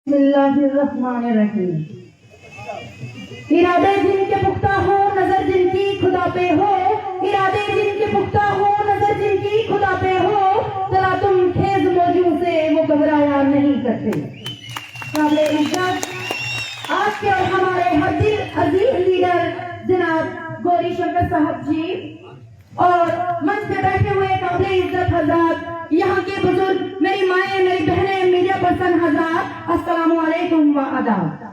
बिस्मिल्लाहिर्रहमानिर्रहीम। इरादे जिनके पुख्ता हो, नजर जिनकी खुदा पे हो। इरादे जिनके पुख्ता हो, नजर जिनकी खुदा पे हो। जरा तुम खेज मौजू से वो घबराया नहीं करते। काबिले इज्जत आपके और हमारे हर दिल अजीज लीडर जनाब गौरी शंकर साहब जी और मंच पे बैठे हुए काबिले इज्जत हजरात, यहाँ के बुजुर्ग, मेरी माएं, मेरी बहनें, मीडिया पर्सन हजरात, अस्सलामु अलैकुम व आदाब।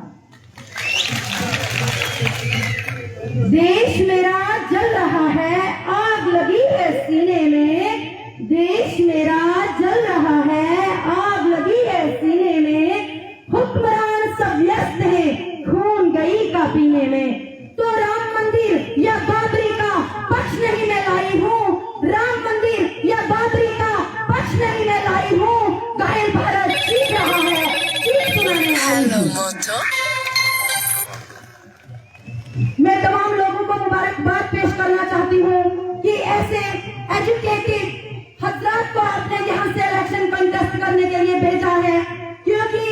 देश मेरा जल रहा है, आग लगी है सीने में। देश मेरा जल रहा है, आग लगी है सीने में। हुक्मरान सब व्यस्त है, खून गई का पीने में। तो राम मंदिर या बाबरी का पक्ष नहीं मैं लाई हूँ। राम मंदिर या बाबरी का पक्ष नहीं मैं लाई हूँ। घायल भारत चीख रहा है, चीख सुनाने आई हूँ। मैं तमाम लोगों को मुबारकबाद पेश करना चाहती हूँ कि ऐसे एजुकेटेड हजरात को आपने यहाँ से इलेक्शन कंटेस्ट करने के लिए भेजा है, क्योंकि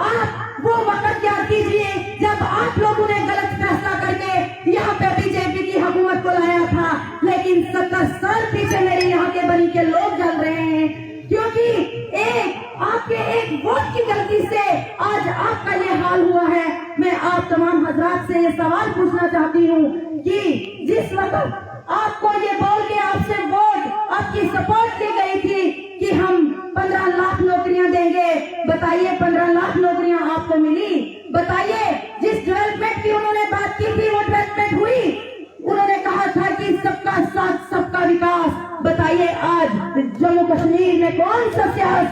आप वो वक्त याद कीजिए जब आप लोगों ने गलत फैसला करके यहाँ पे बीजेपी की हुकूमत को लाया था, लेकिन 70 साल पीछे मेरे यहाँ के बनी के लोग जल रहे हैं, क्योंकि आपके एक वोट की गलती से आज आपका ये हाल हुआ है। मैं आप तमाम हजरात से ये सवाल पूछना चाहती हूँ कि जिस वक्त आपको ये बोल के आपसे वोट आपकी सपोर्ट की गई थी कि हम 15 लाख नौकरियां देंगे, बताइए 15 लाख नौकरियां आपको मिली? बताइए जिस डेवलपमेंट की उन्होंने बात की थी वो डेवलपमेंट हुई? उन्होंने कहा था कि सबका साथ सबका विकास, बताइए आज जम्मू कश्मीर में कौन सा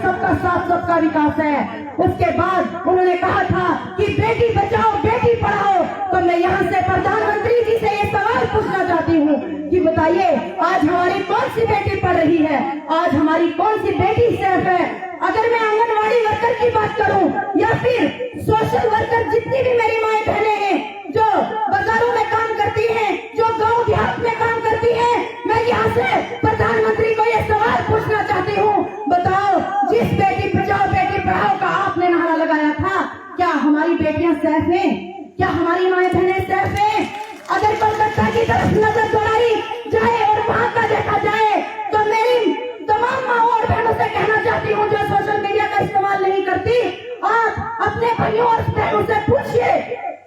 सबका साथ सबका विकास है? उसके बाद उन्होंने कहा था कि बेटी बचाओ बेटी पढ़ाओ। तो मैं यहाँ से प्रधानमंत्री जी से ये सवाल पूछना चाहती हूँ कि बताइए आज हमारी कौन सी बेटी पढ़ रही है? आज हमारी कौन सी बेटी सेफ है? अगर मैं आंगनवाड़ी वर्कर की बात करूं या फिर सोशल वर्कर, जितनी भी मेरी माएं बहनें हैं जो बाजारों में काम करती हैं, जो गांव देहात में काम करती हैं, मैं यहाँ से प्रधानमंत्री को ये सवाल पूछना चाहती हूँ, बताओ जिस बेटी बचाओ बेटी पढ़ाओ का आपने नारा लगाया था, क्या हमारी बेटियां सेफ हैं? क्या हमारी माएं बहनें सेफ हैं? अगर कोलकाता की तरफ नजर दौड़ाई जाए और वहाँ का देखा जाए तो मेरी तमाम माओ और बहनों से कहना चाहती हूँ जो सोशल मीडिया का इस्तेमाल नहीं करती, आप अपने भाइयों और बहनों से पूछिए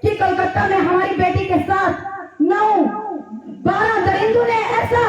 कि कोलकाता में हमारी बेटी के साथ 9-12 दरिंदों ने ऐसा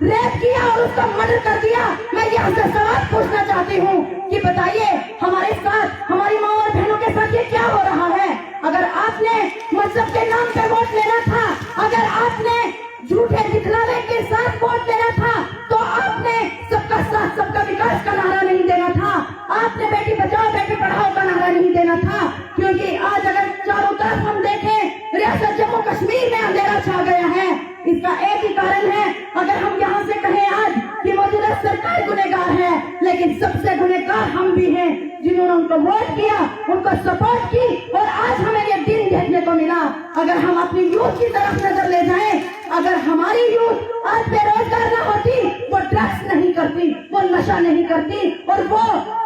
रेप किया और उसका मर्डर कर दिया। मैं यहाँ से सवाल पूछना चाहती हूँ कि बताइए हमारे साथ, हमारी माँ और बहनों के साथ ये क्या हो रहा है? अगर आपने मजहब के नाम पे वोट लेना था, अगर आपने झूठे दिखलावे के साथ वोट लेना था, तो आपने सबका साथ सबका विकास का नारा नहीं देना था, आपने बेटी बचाओ बेटी पढ़ाओ का नारा नहीं देना था। क्योंकि आज अगर चारों तरफ हम देखें, रियासत जम्मू कश्मीर में अंधेरा छा गया है। इसका एक ही कारण है, अगर हम यहाँ से कहें आज कि मौजूदा सरकार गुनहगार है, लेकिन सबसे गुनहगार हम भी हैं जिन्होंने उनको वोट किया, उनको सपोर्ट की और आज हमें ये दिन देखने को मिला। अगर हम अपनी यूथ की तरफ नजर ले जाएं, अगर हमारी यूथ आज बेरोजगार न होती, वो ड्रग्स नहीं करती, वो नशा नहीं करती और वो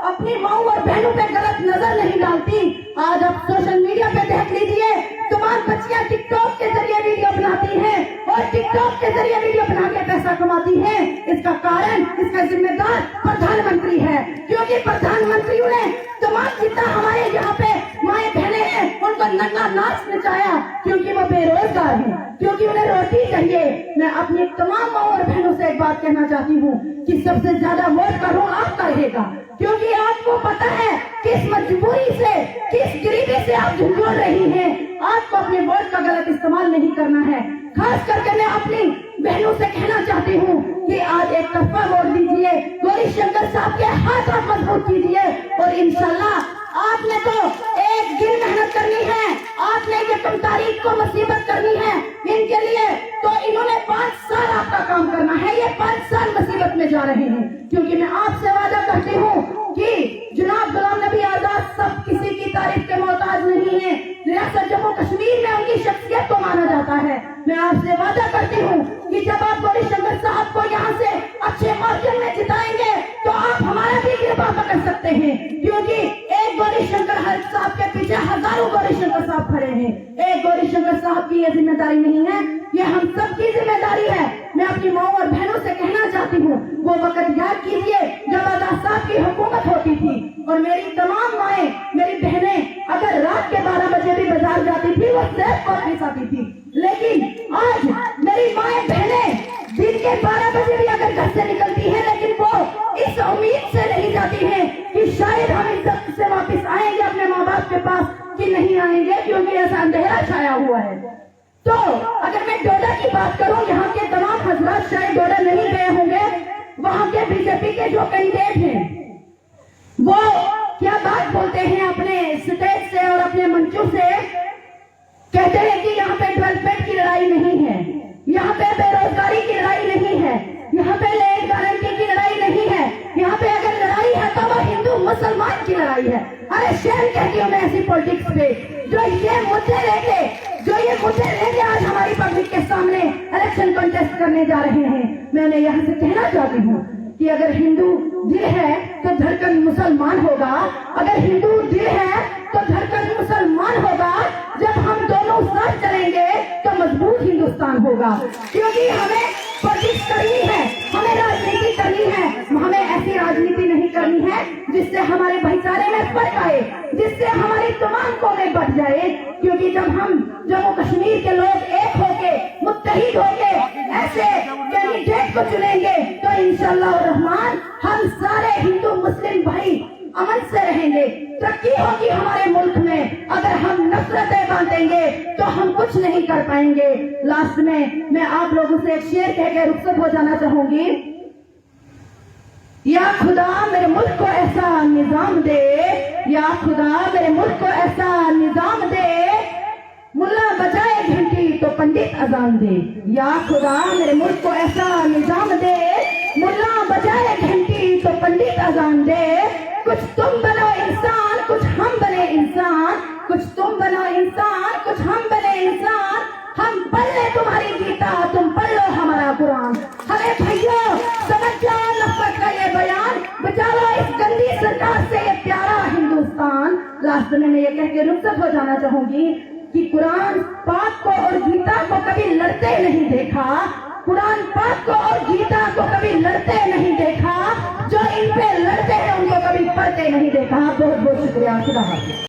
अपनी माओ और बहनों पे गलत नजर नहीं डालती। आज आप सोशल मीडिया पे देख लीजिए, तमाम बच्चियां टिकटॉक के जरिए वीडियो बनाती हैं और टिकटॉक के जरिए वीडियो बना के पैसा कमाती हैं। इसका कारण, इसका जिम्मेदार प्रधानमंत्री है, क्योंकि प्रधानमंत्री ने तमाम जितना हमारे यहाँ पे माए बहने हैं उनको नंगा नाच नचाया, क्योंकि वो बेरोजगार हैं, क्योंकि उन्हें रोटी चाहिए। मैं अपनी तमाम माओ और बहनों से एक बात कहना चाहती हूँ कि सबसे ज्यादा वोट का रोल आपका रहेगा, क्योंकि आपको पता है किस मजबूरी से, किस गरीबी से आप झुंझुल रही हैं। आपको अपने वोट का गलत इस्तेमाल नहीं करना है। खास करके मैं अपनी बहनों से कहना चाहती हूँ कि आज एक तरफा वोट दीजिए, गौरी शंकर साहब के हाथ आप मजबूत कीजिए और इंशाल्लाह आपने तो एक दिन मेहनत करनी है, आपने ये 15 तारीख को मुसीबत करनी है इनके लिए, तो इन्होंने 5 साल आपका काम करना है। ये 5 साल मुसीबत में जा रहे हैं, क्योंकि मैं आपसे वादा करती हूँ कि जनाब गुलाम नबी आजाद सब किसी की तारीफ के मोहताज नहीं है। रियासत जम्मू कश्मीर में उनकी शख्सियत को माना जाता है। मैं आपसे वादा करती हूँ कि जब आप गौरी शंकर साहब को यहाँ से अच्छे मार्जिन में जिताएंगे तो आप हमारा भी गिरबा पकड़ सकते हैं, क्योंकि एक गौरी शंकर साहब के गौरीशंकर साहब की ये जिम्मेदारी नहीं है, ये हम सबकी जिम्मेदारी है। मैं अपनी माओ और बहनों से कहना चाहती हूँ, वो वक्त याद कीजिए जब आजाद साहब की हुकूमत होती थी और मेरी तमाम माएँ, मेरी बहनें अगर रात के 12 बजे भी बाजार जाती थी वो सिर्फ वापस आती थी। लेकिन आज मेरी माएँ बहनें दिन के 12 बजे भी अगर घर से निकलती है, लेकिन वो इस उम्मीद से नहीं जाती है कि शायद हम इज्जत से वापस आएंगे अपने माँ बाप के पास कि नहीं आएंगे, क्योंकि ऐसा अंधेरा छाया हुआ है। तो अगर मैं डोडा की बात करूं, यहाँ के तमाम हजरात शायद डोडा नहीं गए होंगे, वहाँ के बीजेपी के जो कैंडिडेट हैं वो क्या बात बोलते हैं अपने स्टेज से और अपने मंचों से, कहते हैं कि यहाँ पे डेवलपमेंट की लड़ाई नहीं है, यहाँ पे बेरोजगारी की लड़ाई नहीं है, यहाँ पे लैंड गारंटी की लड़ाई नहीं है, यहाँ पे अगर लड़ाई है तो वो हिंदू मुसलमान की लड़ाई है। अरे शेर कहती हूँ मैं ऐसी पॉलिटिक्स पे जो ये मुद्दे लेके आज हमारी पब्लिक के सामने इलेक्शन कॉन्टेस्ट करने जा रहे हैं। मैं उन्हें यहाँ से कहना चाहती हूँ कि अगर हिंदू दिल है तो धड़कन मुसलमान होगा, अगर हिंदू दिल है तो धड़कन मुसलमान होगा। जब हम दोनों साथ चलेंगे तो मजबूत हिंदुस्तान होगा, क्योंकि हमें पॉलिटिक्स करनी है, हमें राजनीति करनी है, हमें ऐसी राजनीति नहीं करनी है जिससे हमारे भाईचारे में फर्क आए, जिससे हमारी तमाम कौमें बढ़ जाए। क्योंकि जब हम जम्मू कश्मीर के लोग एक होके मुत्तहिद होके ऐसे कैंडिडेट को चुनेंगे तो इंशाअल्लाह रहमान हम सारे हिंदू मुस्लिम भाई अमन से रहेंगे, तरक्की होगी हमारे मुल्क में। अगर हम नफरतें बांटेंगे तो हम कुछ नहीं कर पाएंगे। लास्ट में मैं आप लोगों से एक शेर कह के रुखसत हो जाना चाहूंगी। या खुदा मेरे मुल्क को ऐसा निजाम दे, या खुदा मेरे मुल्क को ऐसा निजाम दे, मुल्ला बजाए घंटी तो पंडित अजान दे। या खुदा मेरे मुल्क को ऐसा निजाम दे, मुल्ला बजाए घंटी तो पंडित अजान दे। कुछ तुम बनो इंसान, कुछ हम बने इंसान, कुछ तुम बनो इंसान, कुछ हम बने इंसान। हम पढ़ ले तुम्हारी गीता, तुम पढ़ लो हमारा कुरान। अरे भैया समझ जाओ नफरत का ये बयान, बचा लो इस गंदी सरकार से ये प्यारा हिंदुस्तान। लास्ट में मैं ये कह के रुखसत हो जाना चाहूंगी कि कुरान पाक को और गीता को कभी लड़ते नहीं देखा, कुरान पाक को और गीता को कभी लड़ते नहीं देखा, जो इन पे लड़ते हैं उनको कभी पढ़ते नहीं देखा। बहुत बहुत शुक्रिया। खुदा हाफिज़।